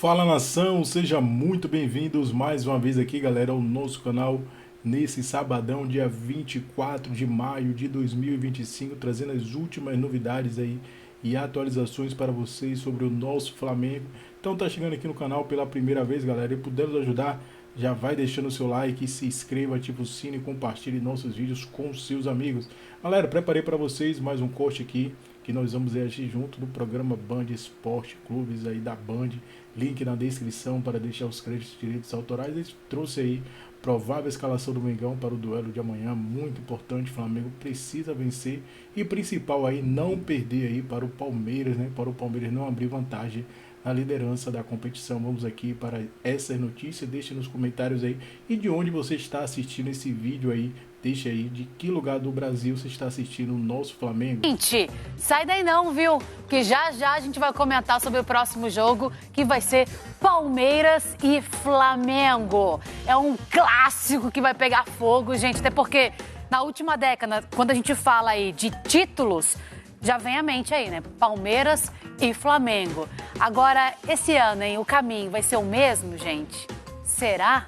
Fala nação, sejam muito bem-vindos mais uma vez aqui, galera, ao nosso canal nesse sabadão, dia 24 de maio de 2025, trazendo as últimas novidades aí e atualizações para vocês sobre o nosso Flamengo. Então tá chegando aqui no canal pela primeira vez, galera, e podendo ajudar, já vai deixando o seu like, se inscreva, ativa o sino e compartilhe nossos vídeos com seus amigos. Galera, preparei para vocês mais um corte aqui, que nós vamos reagir junto no programa Band Esporte Clubes aí da Band, link na descrição para deixar os créditos de direitos autorais. Eu trouxe aí provável escalação do Mengão para o duelo de amanhã, muito importante, o Flamengo precisa vencer e principal aí não perder aí para o Palmeiras, né, para o Palmeiras não abrir vantagem na liderança da competição. Vamos aqui para essas notícias, deixe nos comentários aí e de onde você está assistindo esse vídeo aí. Deixa aí de que lugar do Brasil você está assistindo o nosso Flamengo. Gente, sai daí não, viu? Porque já já a gente vai comentar sobre o próximo jogo, que vai ser Palmeiras e Flamengo. É um clássico que vai pegar fogo, gente. Até porque na última década, quando a gente fala aí de títulos, já vem à mente aí, né? Palmeiras e Flamengo. Agora, esse ano, hein? O caminho vai ser o mesmo, gente? Será?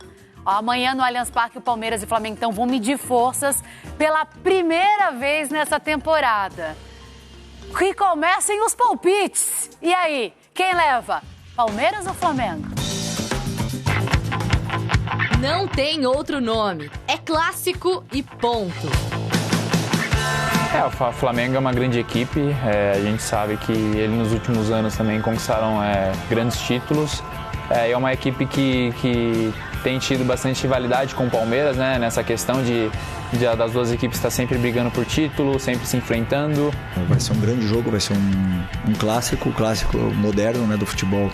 Amanhã no Allianz Parque, o Palmeiras e o Flamengo então vão medir forças pela primeira vez nessa temporada. Que comecem os palpites. E aí, quem leva? Palmeiras ou Flamengo? Não tem outro nome. É clássico e ponto. O Flamengo é uma grande equipe. A gente sabe que ele nos últimos anos também conquistaram grandes títulos. É uma equipe que tem tido bastante rivalidade com o Palmeiras, né? Nessa questão das duas equipes estar sempre brigando por título, sempre se enfrentando. Vai ser um grande jogo, vai ser um clássico moderno, né, do futebol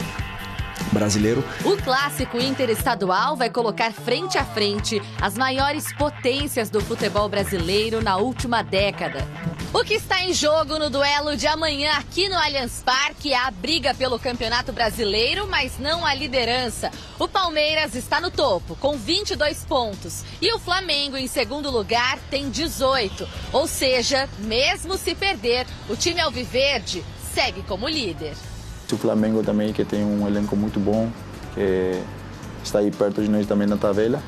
brasileiro. O clássico interestadual vai colocar frente a frente as maiores potências do futebol brasileiro na última década. O que está em jogo no duelo de amanhã aqui no Allianz Parque é a briga pelo Campeonato Brasileiro, mas não a liderança. O Palmeiras está no topo, com 22 pontos. E o Flamengo, em segundo lugar, tem 18. Ou seja, mesmo se perder, o time alviverde segue como líder. O Flamengo também, que tem um elenco muito bom, que está aí perto de nós também na tabela.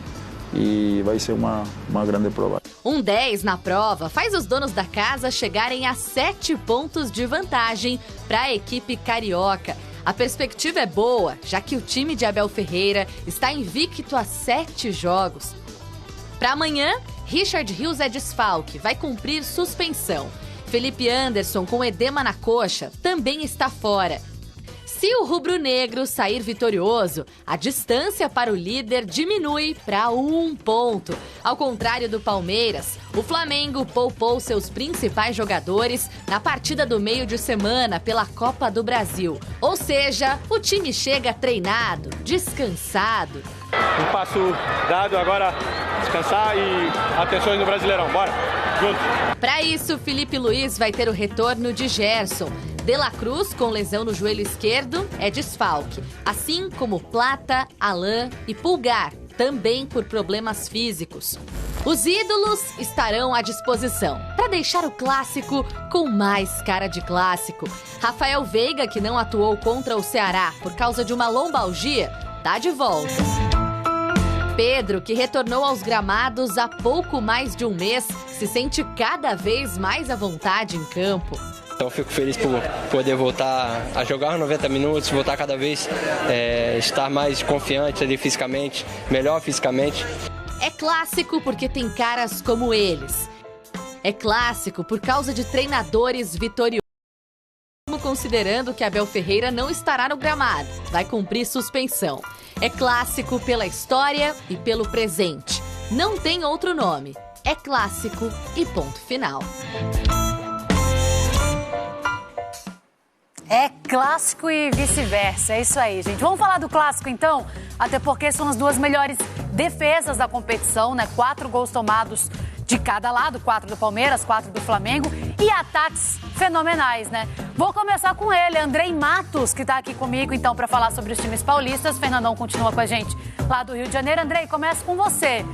E vai ser uma grande prova. Um 10 na prova faz os donos da casa chegarem a 7 pontos de vantagem para a equipe carioca. A perspectiva é boa, já que o time de Abel Ferreira está invicto a 7 jogos. Para amanhã, Richard Rios é desfalque, vai cumprir suspensão. Felipe Anderson, com edema na coxa, também está fora. Se o rubro-negro sair vitorioso, a distância para o líder diminui para 1 ponto. Ao contrário do Palmeiras, o Flamengo poupou seus principais jogadores na partida do meio de semana pela Copa do Brasil. Ou seja, o time chega treinado, descansado. Um passo dado, agora descansar e atenções no Brasileirão. Bora, junto. Para isso, Felipe Luiz vai ter o retorno de Gerson. De La Cruz, com lesão no joelho esquerdo, é desfalque. Assim como Plata, Alain e Pulgar, também por problemas físicos. Os ídolos estarão à disposição para deixar o clássico com mais cara de clássico. Rafael Veiga, que não atuou contra o Ceará por causa de uma lombalgia, tá de volta. Pedro, que retornou aos gramados há pouco mais de um mês, se sente cada vez mais à vontade em campo. Então fico feliz por poder voltar a jogar 90 minutos, voltar cada vez, estar mais confiante ali fisicamente, melhor fisicamente. É clássico porque tem caras como eles. É clássico por causa de treinadores vitoriosos. Considerando que Abel Ferreira não estará no gramado, vai cumprir suspensão. É clássico pela história e pelo presente. Não tem outro nome. É clássico e ponto final. É clássico e vice-versa, é isso aí, gente. Vamos falar do clássico, então? Até porque são as duas melhores defesas da competição, né? 4 gols tomados de cada lado, 4 do Palmeiras, 4 do Flamengo e ataques fenomenais, né? Vou começar com ele, Andrei Matos, que está aqui comigo, então, para falar sobre os times paulistas. Fernandão continua com a gente lá do Rio de Janeiro. Andrei, começo com você.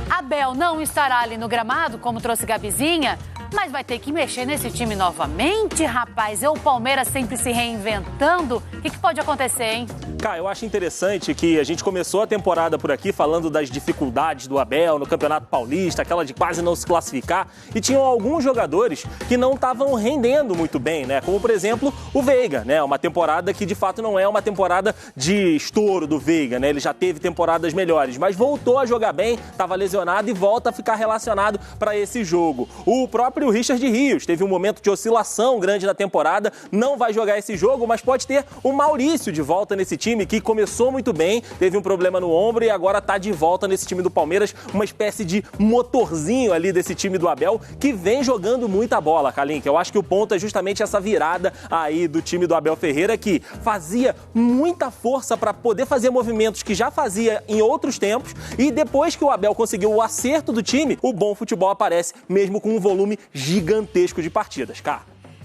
Abel não estará ali no gramado, como trouxe Gabizinha, Mas vai ter que mexer nesse time novamente, rapaz. O Palmeiras sempre se reinventando. O que pode acontecer, hein? Cara, eu acho interessante que a gente começou a temporada por aqui falando das dificuldades do Abel no Campeonato Paulista, aquela de quase não se classificar, e tinham alguns jogadores que não estavam rendendo muito bem, né? Como, por exemplo, o Veiga, né? Uma temporada que, de fato, não é uma temporada de estouro do Veiga, né? Ele já teve temporadas melhores, mas voltou a jogar bem, estava lesionado e volta a ficar relacionado para esse jogo. O próprio Richard Rios teve um momento de oscilação grande na temporada, não vai jogar esse jogo, mas pode ter o Maurício de volta nesse time, que começou muito bem, teve um problema no ombro e agora está de volta nesse time do Palmeiras, uma espécie de motorzinho ali desse time do Abel, que vem jogando muita bola, Kalink. Eu acho que o ponto é justamente essa virada aí do time do Abel Ferreira, que fazia muita força para poder fazer movimentos que já fazia em outros tempos, e depois que o Abel conseguiu o acerto do time, o bom futebol aparece, mesmo com um volume gigantesco de partidas, cara.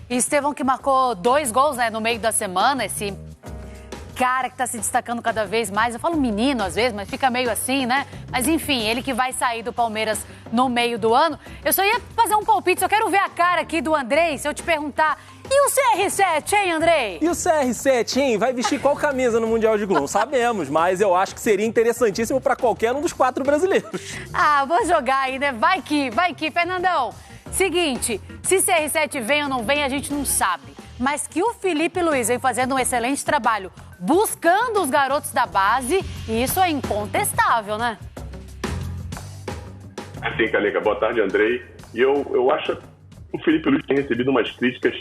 E Estevão, que marcou 2 gols, né, no meio da semana, esse cara que tá se destacando cada vez mais. Eu falo menino às vezes, mas fica meio assim, né? Mas enfim, ele que vai sair do Palmeiras no meio do ano. Eu só ia fazer um palpite, só quero ver a cara aqui do Andrei, se eu te perguntar: e o CR7, hein, Andrei? E o CR7, hein? Vai vestir qual camisa no Mundial de Clube? Sabemos, mas eu acho que seria interessantíssimo para qualquer um dos 4 brasileiros. Ah, vou jogar aí, né? Vai que. Fernandão, seguinte, se CR7 vem ou não vem, a gente não sabe. Mas que o Felipe Luiz vem fazendo um excelente trabalho buscando os garotos da base, isso é incontestável, né? Sim, Calica. Boa tarde, Andrei. E eu acho que o Felipe Luiz tem recebido umas críticas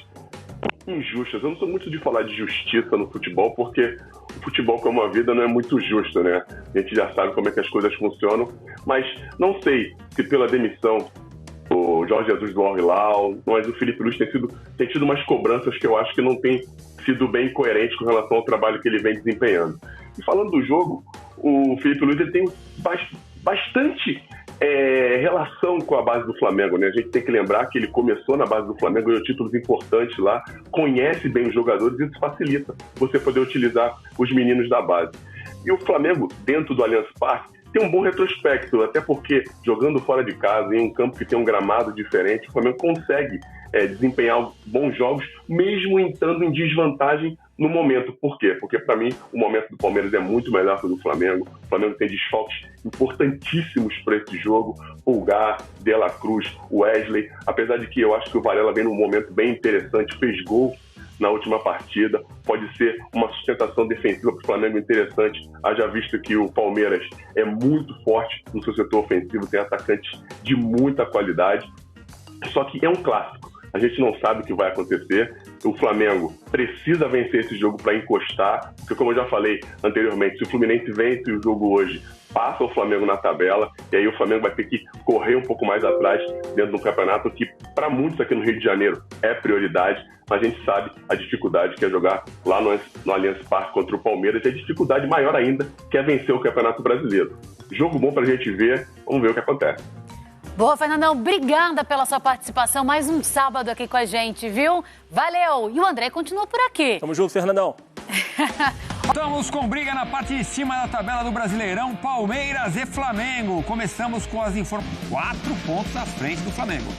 injustas. Eu não sou muito de falar de justiça no futebol, porque o futebol, como a vida, não é muito justo, né? A gente já sabe como é que as coisas funcionam, mas não sei se pela demissão o Jorge Jesus do Al-Hilal, mas o Felipe Luiz tem tido umas cobranças que eu acho que não tem sido bem coerente com relação ao trabalho que ele vem desempenhando. E falando do jogo, o Felipe Luiz ele tem bastante relação com a base do Flamengo, né? A gente tem que lembrar que ele começou na base do Flamengo, ganhou títulos importantes lá, conhece bem os jogadores e isso facilita você poder utilizar os meninos da base. E o Flamengo, dentro do Allianz Parque, tem um bom retrospecto, até porque jogando fora de casa, em um campo que tem um gramado diferente, o Flamengo consegue desempenhar bons jogos, mesmo entrando em desvantagem no momento. Por quê? Porque, para mim, o momento do Palmeiras é muito melhor que o do Flamengo. O Flamengo tem desfalques importantíssimos para esse jogo. Pulgar, De La Cruz, Wesley. Apesar de que eu acho que o Varela vem num momento bem interessante, fez gol na última partida, pode ser uma sustentação defensiva para o Flamengo interessante, haja visto que o Palmeiras é muito forte no seu setor ofensivo, tem atacantes de muita qualidade, só que é um clássico, a gente não sabe o que vai acontecer, o Flamengo precisa vencer esse jogo para encostar, porque como eu já falei anteriormente, se o Fluminense vence o jogo hoje, passa o Flamengo na tabela, e aí o Flamengo vai ter que correr um pouco mais atrás dentro do campeonato, que para muitos aqui no Rio de Janeiro é prioridade, mas a gente sabe a dificuldade que é jogar lá no Allianz Parque contra o Palmeiras, e a dificuldade maior ainda que é vencer o Campeonato Brasileiro. Jogo bom pra gente ver, vamos ver o que acontece. Boa, Fernandão, obrigada pela sua participação, mais um sábado aqui com a gente, viu? Valeu! E o André continua por aqui. Tamo junto, Fernandão. Estamos com briga na parte de cima da tabela do Brasileirão, Palmeiras e Flamengo. Começamos com as informações. 4 pontos à frente do Flamengo.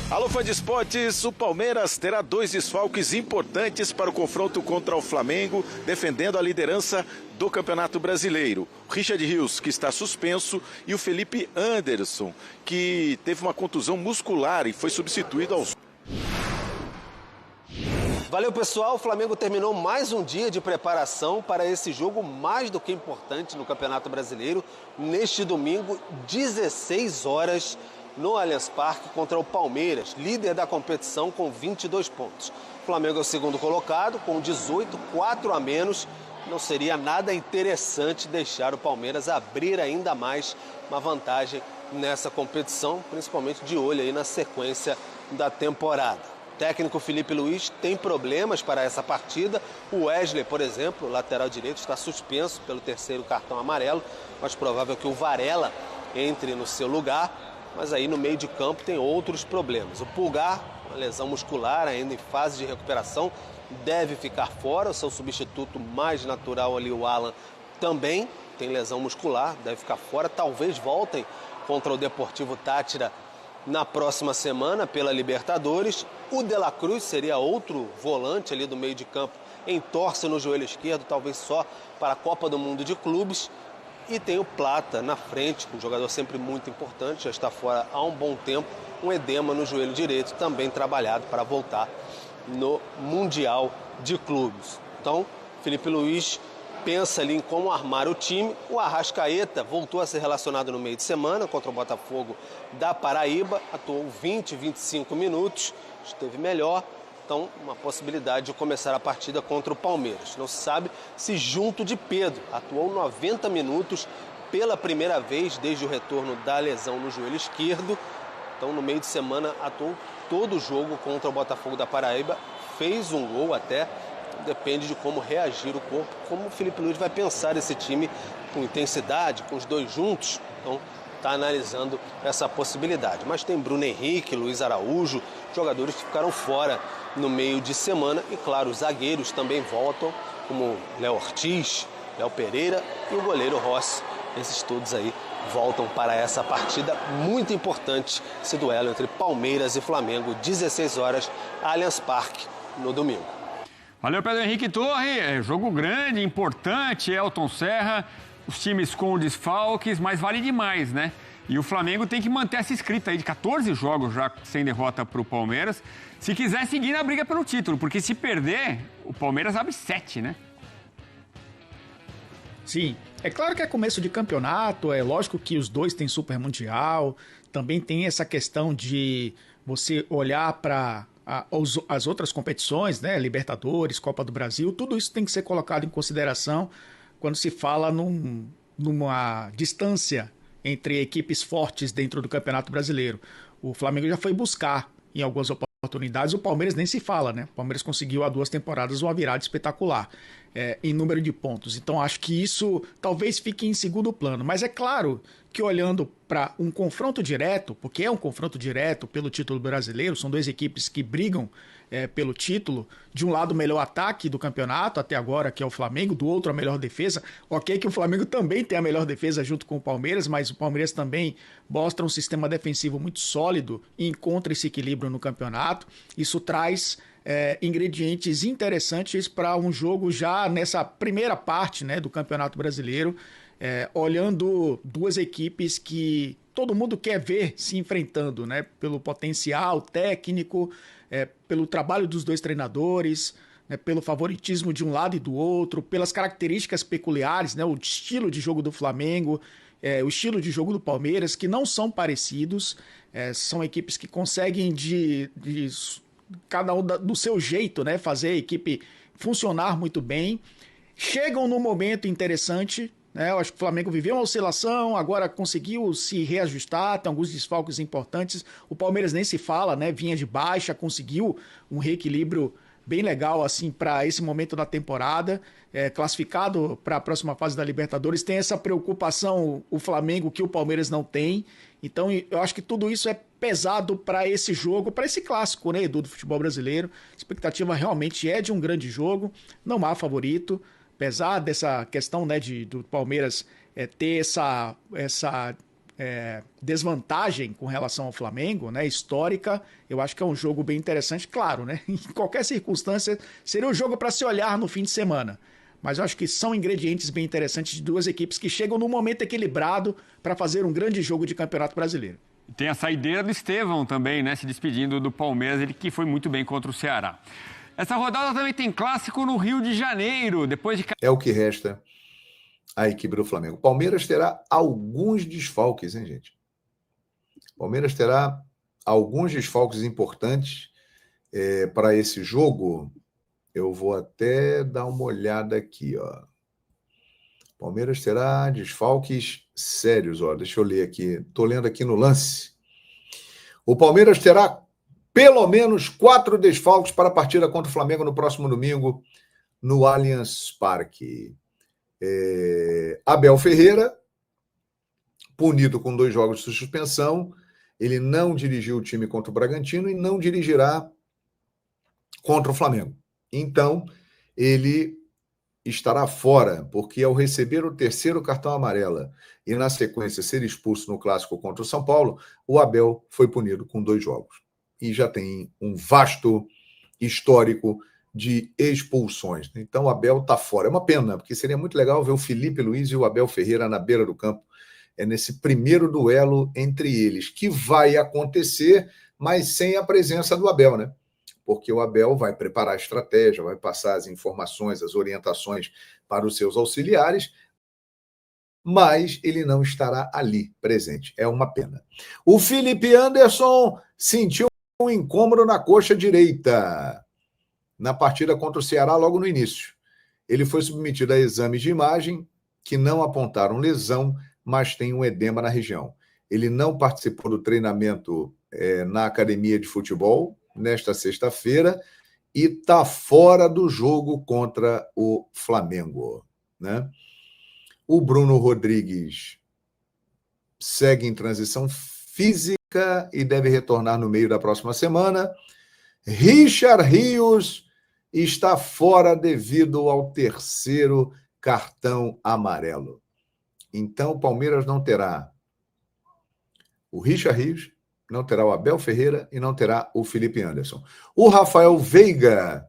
Alô, fã de esportes, o Palmeiras terá 2 desfalques importantes para o confronto contra o Flamengo, defendendo a liderança do Campeonato Brasileiro. O Richard Rios, que está suspenso, e o Felipe Anderson, que teve uma contusão muscular e foi substituído aos... Valeu, pessoal. O Flamengo terminou mais um dia de preparação para esse jogo mais do que importante no Campeonato Brasileiro. Neste domingo, 16 horas, no Allianz Parque contra o Palmeiras, líder da competição com 22 pontos. O Flamengo é o segundo colocado com 18, 4 a menos. Não seria nada interessante deixar o Palmeiras abrir ainda mais uma vantagem nessa competição, principalmente de olho aí na sequência da temporada. O técnico Felipe Luiz tem problemas para essa partida. O Wesley, por exemplo, lateral direito, está suspenso pelo 3º cartão amarelo. Mais provável que o Varela entre no seu lugar. Mas aí no meio de campo tem outros problemas. O Pulgar, uma lesão muscular ainda em fase de recuperação, deve ficar fora. O seu substituto mais natural ali, o Alan, também tem lesão muscular, deve ficar fora. Talvez voltem contra o Deportivo Táchira na próxima semana pela Libertadores. O De La Cruz seria outro volante ali do meio de campo, entorce no joelho esquerdo, talvez só para a Copa do Mundo de Clubes. E tem o Plata na frente, um jogador sempre muito importante, já está fora há um bom tempo, um edema no joelho direito, também trabalhado para voltar no Mundial de Clubes. Então, Felipe Luiz pensa ali em como armar o time. O Arrascaeta voltou a ser relacionado no meio de semana contra o Botafogo da Paraíba, atuou 25 minutos, esteve melhor. Então, uma possibilidade de começar a partida contra o Palmeiras. Não se sabe se junto de Pedro, atuou 90 minutos pela primeira vez desde o retorno da lesão no joelho esquerdo. Então, no meio de semana, atuou todo o jogo contra o Botafogo da Paraíba, fez um gol até. Depende de como reagir o corpo, como o Felipe Luiz vai pensar esse time com intensidade, com os dois juntos. Então, está analisando essa possibilidade. Mas tem Bruno Henrique, Luiz Araújo, jogadores que ficaram fora no meio de semana. E, claro, os zagueiros também voltam, como Léo Ortiz, Léo Pereira e o goleiro Rossi. Esses todos aí voltam para essa partida muito importante, esse duelo entre Palmeiras e Flamengo, 16 horas, Allianz Parque, no domingo. Valeu, Pedro Henrique Torre. Jogo grande, importante, Elton Serra. Os times com desfalques, mas vale demais, né? E o Flamengo tem que manter essa escrita aí de 14 jogos já sem derrota para o Palmeiras. Se quiser seguir na briga pelo título, porque se perder, o Palmeiras abre 7, né? Sim, é claro que é começo de campeonato, é lógico que os dois têm Super Mundial, também tem essa questão de você olhar para as outras competições, né, Libertadores, Copa do Brasil, tudo isso tem que ser colocado em consideração quando se fala numa distância entre equipes fortes dentro do Campeonato Brasileiro. O Flamengo já foi buscar em algumas oportunidades, o Palmeiras nem se fala, né? O Palmeiras conseguiu há 2 temporadas uma virada espetacular em número de pontos. Então acho que isso talvez fique em segundo plano. Mas é claro que olhando para um confronto direto, porque é um confronto direto pelo título brasileiro, são 2 equipes que brigam pelo título, de um lado o melhor ataque do campeonato até agora, que é o Flamengo, do outro a melhor defesa. Ok que o Flamengo também tem a melhor defesa junto com o Palmeiras, mas o Palmeiras também mostra um sistema defensivo muito sólido e encontra esse equilíbrio no campeonato. Isso traz ingredientes interessantes para um jogo já nessa primeira parte, né, do Campeonato Brasileiro, olhando 2 equipes que todo mundo quer ver se enfrentando, né, pelo potencial técnico, pelo trabalho dos 2 treinadores, né, pelo favoritismo de um lado e do outro, pelas características peculiares, né, o estilo de jogo do Flamengo, o estilo de jogo do Palmeiras, que não são parecidos, são equipes que conseguem cada um do seu jeito, né, fazer a equipe funcionar muito bem, chegam num momento interessante, né? Eu acho que o Flamengo viveu uma oscilação, agora conseguiu se reajustar, tem alguns desfalques importantes, o Palmeiras nem se fala, né, vinha de baixa, conseguiu um reequilíbrio bem legal assim para esse momento da temporada, classificado para a próxima fase da Libertadores, tem essa preocupação o Flamengo que o Palmeiras não tem, então eu acho que tudo isso é pesado para esse jogo, para esse clássico, né, Edu, do futebol brasileiro. A expectativa realmente é de um grande jogo, não há favorito, apesar dessa questão, né, do Palmeiras ter essa desvantagem com relação ao Flamengo, né, histórica. Eu acho que é um jogo bem interessante, claro, né, em qualquer circunstância seria um jogo para se olhar no fim de semana, mas eu acho que são ingredientes bem interessantes de 2 equipes que chegam num momento equilibrado para fazer um grande jogo de Campeonato Brasileiro. Tem a saideira do Estevão também, né, se despedindo do Palmeiras, ele que foi muito bem contra o Ceará. Essa rodada também tem clássico no Rio de Janeiro, depois de... É o que resta a equipe do Flamengo. O Palmeiras terá alguns desfalques, hein, gente? O Palmeiras terá alguns desfalques importantes para esse jogo. Eu vou até dar uma olhada aqui, ó. O Palmeiras terá desfalques sérios, ó. Deixa eu ler aqui. Estou lendo aqui no lance. O Palmeiras terá pelo menos 4 desfalques para a partida contra o Flamengo no próximo domingo, no Allianz Parque. Abel Ferreira, punido com 2 jogos de suspensão, ele não dirigiu o time contra o Bragantino e não dirigirá contra o Flamengo. Então, ele estará fora, porque ao receber o terceiro cartão amarelo e, na sequência, ser expulso no clássico contra o São Paulo, o Abel foi punido com 2 jogos. E já tem um vasto histórico de expulsões. Então, o Abel está fora. É uma pena, porque seria muito legal ver o Felipe Luiz e o Abel Ferreira na beira do campo. É nesse primeiro duelo entre eles, que vai acontecer, mas sem a presença do Abel, né? Porque o Abel vai preparar a estratégia, vai passar as informações, as orientações para os seus auxiliares, mas ele não estará ali presente. É uma pena. O Felipe Anderson sentiu um incômodo na coxa direita na partida contra o Ceará logo no início. Ele foi submetido a exames de imagem que não apontaram lesão, mas tem um edema na região. Ele não participou do treinamento na academia de futebol nesta sexta-feira e está fora do jogo contra o Flamengo, né? O Bruno Rodrigues segue em transição física e deve retornar no meio da próxima semana. Richard Rios está fora devido ao terceiro cartão amarelo. Então, o Palmeiras não terá o Richard Rios, não terá o Abel Ferreira e não terá o Felipe Anderson. O Rafael Veiga,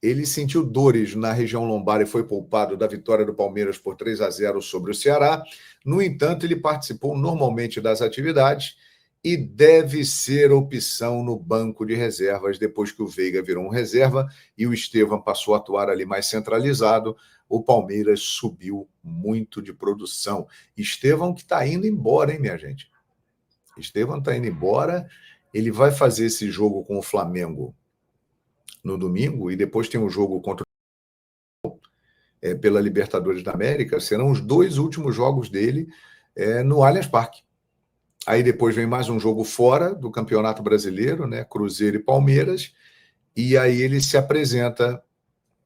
ele sentiu dores na região lombar e foi poupado da vitória do Palmeiras por 3-0 sobre o Ceará. No entanto, ele participou normalmente das atividades e deve ser opção no banco de reservas depois que o Veiga virou um reserva e o Estevam passou a atuar ali mais centralizado. O Palmeiras subiu muito de produção. Estevam que está indo embora, hein, minha gente? Estevam está indo embora. Ele vai fazer esse jogo com o Flamengo no domingo e depois tem um jogo contra pela Libertadores da América. Serão os 2 últimos jogos dele no Allianz Parque. Aí depois vem mais um jogo fora do Campeonato Brasileiro, né? Cruzeiro e Palmeiras, e aí ele se apresenta,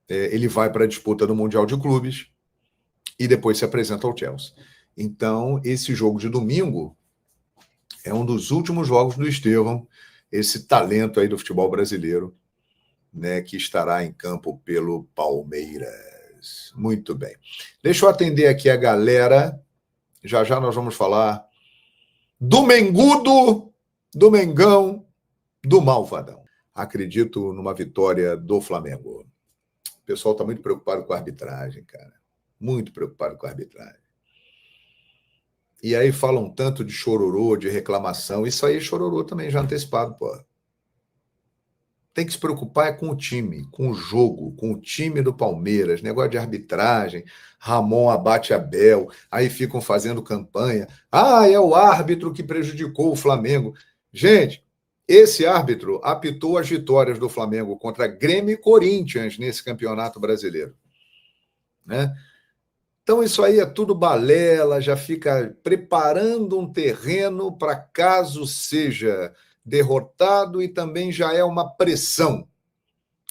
ele vai para a disputa do Mundial de Clubes e depois se apresenta ao Chelsea. Então, esse jogo de domingo é um dos últimos jogos do Estevam, esse talento aí do futebol brasileiro, né, que estará em campo pelo Palmeiras. Muito bem. Deixa eu atender aqui a galera. Já já nós vamos falar do Mengudo, do Mengão, do Malvadão. Acredito numa vitória do Flamengo. O pessoal está muito preocupado com a arbitragem, cara. Muito preocupado com a arbitragem. E aí falam tanto de chororô, de reclamação. Isso aí é chororô também, já antecipado, pô. Tem que se preocupar com o time, com o jogo, com o time do Palmeiras, negócio de arbitragem, Ramon abate Abel, aí ficam fazendo campanha. É o árbitro que prejudicou o Flamengo. Gente, esse árbitro apitou as vitórias do Flamengo contra Grêmio e Corinthians nesse Campeonato Brasileiro, né? Então isso aí é tudo balela, já fica preparando um terreno para caso seja derrotado e também já é uma pressão.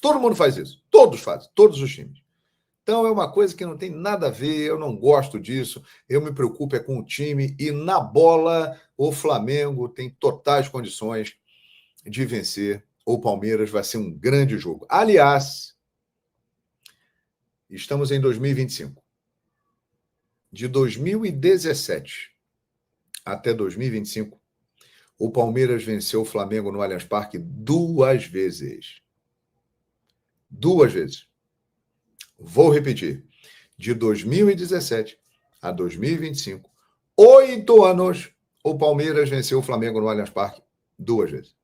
Todo mundo faz isso. Todos fazem. Todos os times. Então é uma coisa que não tem nada a ver, eu não gosto disso, eu me preocupo com o time e na bola o Flamengo tem totais condições de vencer. O Palmeiras vai ser um grande jogo. Aliás, estamos em 2025. De 2017 até 2025, o Palmeiras venceu o Flamengo no Allianz Parque 2 vezes. 2 vezes. Vou repetir. De 2017 a 2025, 8 anos, o Palmeiras venceu o Flamengo no Allianz Parque 2 vezes.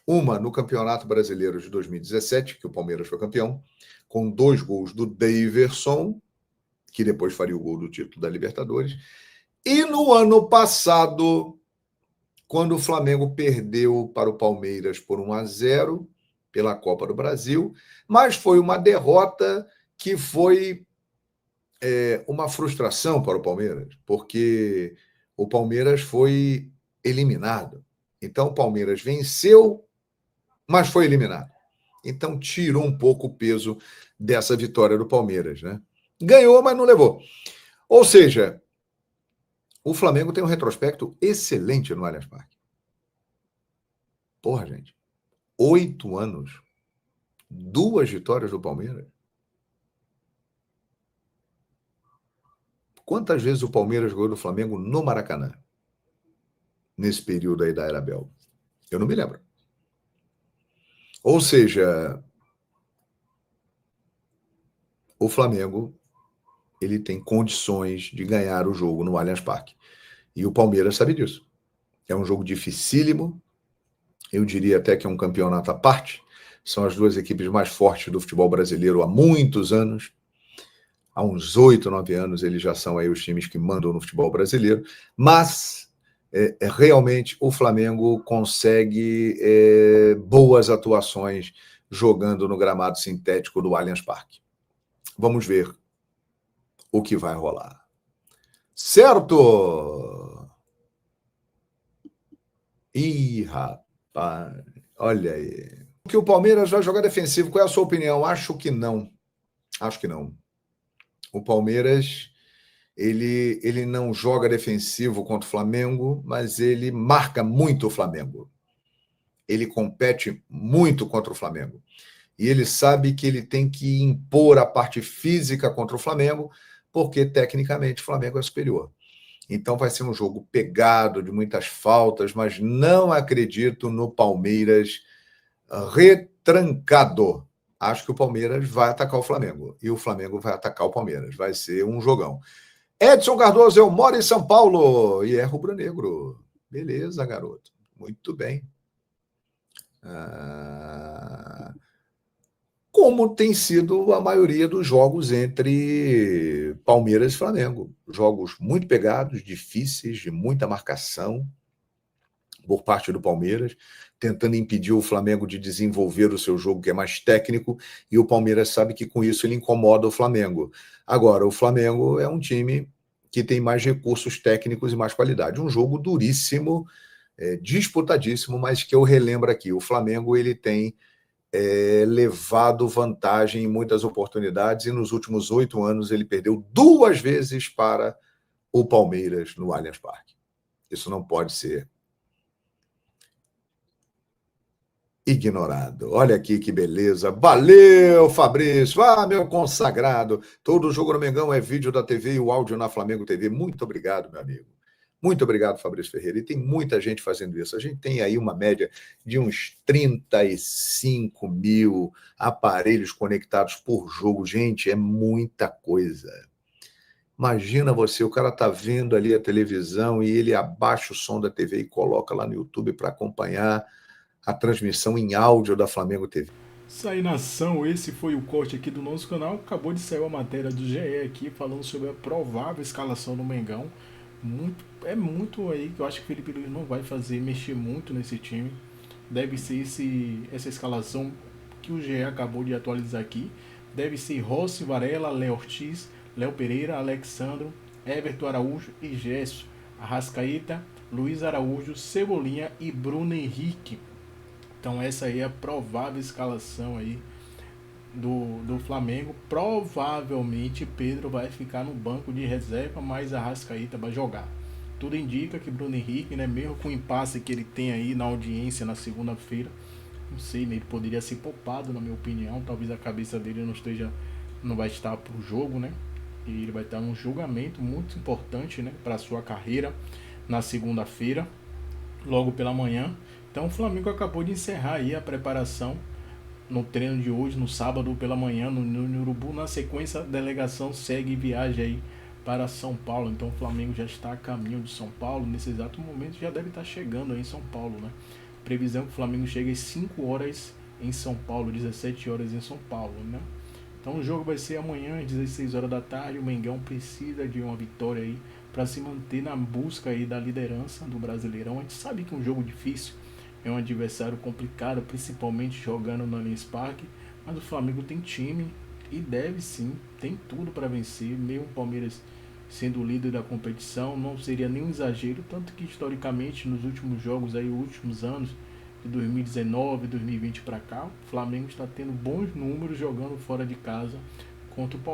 Uma no Campeonato Brasileiro de 2017, que o Palmeiras foi campeão, com 2 gols do Daverson, que depois faria o gol do título da Libertadores. E no ano passado, quando o Flamengo perdeu para o Palmeiras por 1-0 pela Copa do Brasil, mas foi uma derrota que foi uma frustração para o Palmeiras, porque o Palmeiras foi eliminado. Então o Palmeiras venceu, mas foi eliminado. Então tirou um pouco o peso dessa vitória do Palmeiras, né? Ganhou, mas não levou. Ou seja, o Flamengo tem um retrospecto excelente no Allianz Parque. Porra, gente. 8 anos. 2 vitórias do Palmeiras. quantas vezes o Palmeiras ganhou do Flamengo no Maracanã? Nesse período aí da era Abel? Eu não me lembro. Ou seja, o Flamengo ele tem condições de ganhar o jogo no Allianz Parque. E o Palmeiras sabe disso. É um jogo dificílimo. Eu diria até que é um campeonato à parte. São as duas equipes mais fortes do futebol brasileiro há muitos anos. Há uns 8, 9 anos eles já são aí os times que mandam no futebol brasileiro. Mas realmente o Flamengo consegue boas atuações jogando no gramado sintético do Allianz Parque. Vamos ver o que vai rolar. Certo? Ih, rapaz, olha aí. Que o Palmeiras vai jogar defensivo. Qual é a sua opinião? Acho que não. Acho que não. O Palmeiras, ele não joga defensivo contra o Flamengo, mas ele marca muito o Flamengo. Ele compete muito contra o Flamengo. E ele sabe que ele tem que impor a parte física contra o Flamengo, porque, tecnicamente, o Flamengo é superior. Então, vai ser um jogo pegado, de muitas faltas, mas não acredito no Palmeiras retrancado. Acho que o Palmeiras vai atacar o Flamengo e o Flamengo vai atacar o Palmeiras. Vai ser um jogão. Edson Cardoso, eu moro em São Paulo e é rubro-negro. Beleza, garoto. Muito bem. Como tem sido a maioria dos jogos entre Palmeiras e Flamengo. Jogos muito pegados, difíceis, de muita marcação por parte do Palmeiras, tentando impedir o Flamengo de desenvolver o seu jogo, que é mais técnico, e o Palmeiras sabe que com isso ele incomoda o Flamengo. Agora, o Flamengo é um time que tem mais recursos técnicos e mais qualidade. Um jogo duríssimo, disputadíssimo, mas que eu relembro aqui. O Flamengo ele tem levado vantagem em muitas oportunidades e nos últimos 8 anos ele perdeu 2 vezes para o Palmeiras no Allianz Parque. Isso não pode ser ignorado. Olha aqui que beleza. Valeu, Fabrício. Meu consagrado. Todo jogo no Mengão é vídeo da TV e o áudio na Flamengo TV. Muito obrigado, meu amigo. Muito obrigado, Fabrício Ferreira. E tem muita gente fazendo isso. A gente tem aí uma média de uns 35 mil aparelhos conectados por jogo. Gente, é muita coisa. Imagina você, o cara tá vendo ali a televisão e ele abaixa o som da TV e coloca lá no YouTube para acompanhar a transmissão em áudio da Flamengo TV. Isso aí, nação, esse foi o corte aqui do nosso canal. Acabou de sair uma matéria do GE aqui falando sobre a provável escalação do Mengão. Muito aí que eu acho que o Felipe Luiz não vai mexer muito nesse time. Deve ser essa escalação que o GE acabou de atualizar aqui. Deve ser Rossi, Varela, Léo Ortiz, Léo Pereira, Alexandro, Everton Araújo e Gerson, Arrascaeta, Luiz Araújo, Cebolinha e Bruno Henrique. Então essa aí é a provável escalação aí do Flamengo. Provavelmente Pedro vai ficar no banco de reserva, mas Arrascaeta vai jogar. Tudo indica que Bruno Henrique, né, mesmo com o impasse que ele tem aí na audiência na segunda-feira, não sei, né, ele poderia ser poupado, na minha opinião. Talvez a cabeça dele não vai estar pro jogo, né? E ele vai estar num julgamento muito importante, né, para a sua carreira na segunda-feira, logo pela manhã. Então o Flamengo acabou de encerrar aí a preparação no treino de hoje, no sábado pela manhã, no Urubu. Na sequência, a delegação segue viagem aí para São Paulo. Então o Flamengo já está a caminho de São Paulo. Nesse exato momento já deve estar chegando aí em São Paulo, né? Previsão que o Flamengo chegue às 5 horas em São Paulo, 17 horas em São Paulo, né? Então o jogo vai ser amanhã às 16 horas da tarde. O Mengão precisa de uma vitória aí para se manter na busca aí da liderança do Brasileirão. A gente sabe que é um jogo difícil, é um adversário complicado, principalmente jogando no Allianz Parque, mas o Flamengo tem time e deve sim, tem tudo para vencer. Mesmo o Palmeiras sendo o líder da competição, não seria nenhum exagero, tanto que historicamente nos últimos jogos aí, últimos anos, de 2019, 2020 para cá, o Flamengo está tendo bons números jogando fora de casa contra o Palmeiras.